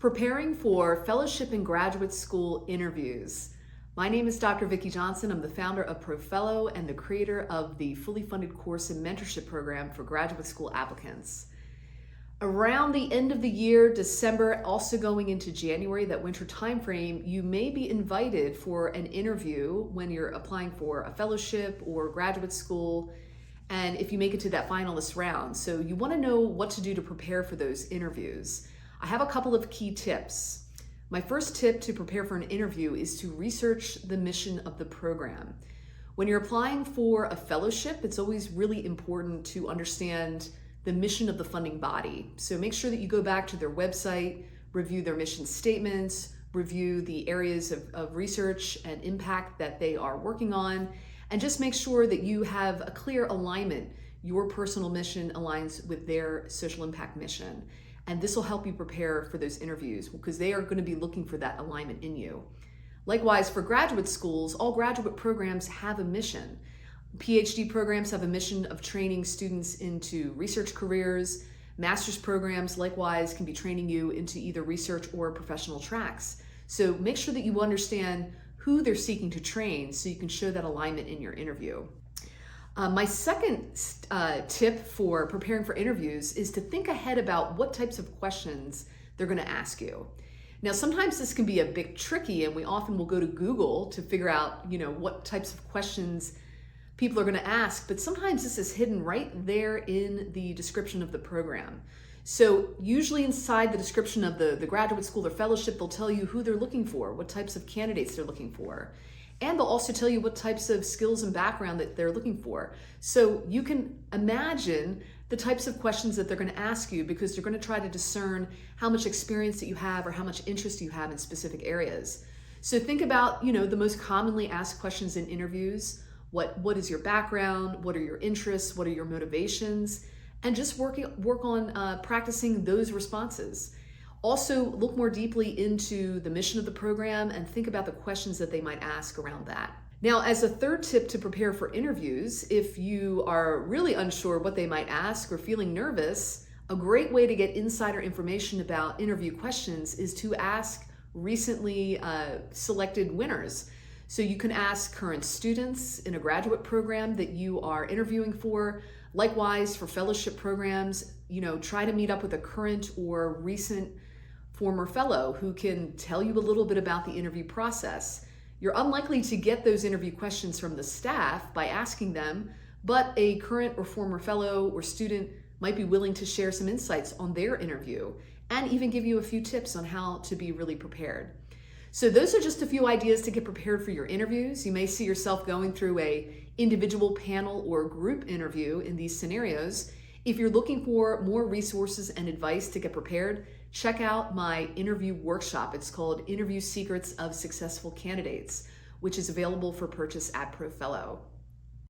Preparing for fellowship and graduate school interviews. My name is Dr. Vicki Johnson. I'm the founder of ProFellow and the creator of the fully funded course and mentorship program for graduate school applicants. Around the end of the year, December, also going into January, that winter timeframe, you may be invited for an interview when you're applying for a fellowship or graduate school, and if you make it to that finalist round. So you want to know what to do to prepare for those interviews. I have a couple of key tips. My first tip to prepare for an interview is to research the mission of the program. When you're applying for a fellowship, it's always really important to understand the mission of the funding body. So make sure that you go back to their website, review their mission statements, review the areas of research and impact that they are working on, and just make sure that you have a clear alignment. Your personal mission aligns with their social impact mission. And this will help you prepare for those interviews because they are going to be looking for that alignment in you. Likewise, for graduate schools, all graduate programs have a mission. PhD programs have a mission of training students into research careers. Master's programs, likewise, can be training you into either research or professional tracks. So make sure that you understand who they're seeking to train so you can show that alignment in your interview. My second tip for preparing for interviews is to think ahead about what types of questions they're going to ask you. Now, sometimes this can be a bit tricky, and we often will go to Google to figure out, what types of questions people are going to ask, but sometimes this is hidden right there in the description of the program. So usually inside the description of the graduate school or fellowship, they'll tell you who they're looking for, what types of candidates they're looking for. And they'll also tell you what types of skills and background that they're looking for. So you can imagine the types of questions that they're going to ask you because they're going to try to discern how much experience that you have or how much interest you have in specific areas. So think about, the most commonly asked questions in interviews. What is your background? What are your interests? What are your motivations? And just work on practicing those responses. Also, look more deeply into the mission of the program and think about the questions that they might ask around that. Now, as a third tip to prepare for interviews, if you are really unsure what they might ask or feeling nervous, a great way to get insider information about interview questions is to ask recently selected winners. So you can ask current students in a graduate program that you are interviewing for. Likewise, for fellowship programs, try to meet up with a current or recent former fellow who can tell you a little bit about the interview process. You're unlikely to get those interview questions from the staff by asking them, but a current or former fellow or student might be willing to share some insights on their interview and even give you a few tips on how to be really prepared. So those are just a few ideas to get prepared for your interviews. You may see yourself going through a individual panel or group interview in these scenarios. If you're looking for more resources and advice to get prepared, check out my interview workshop. It's called Interview Secrets of Successful Candidates, which is available for purchase at ProFellow.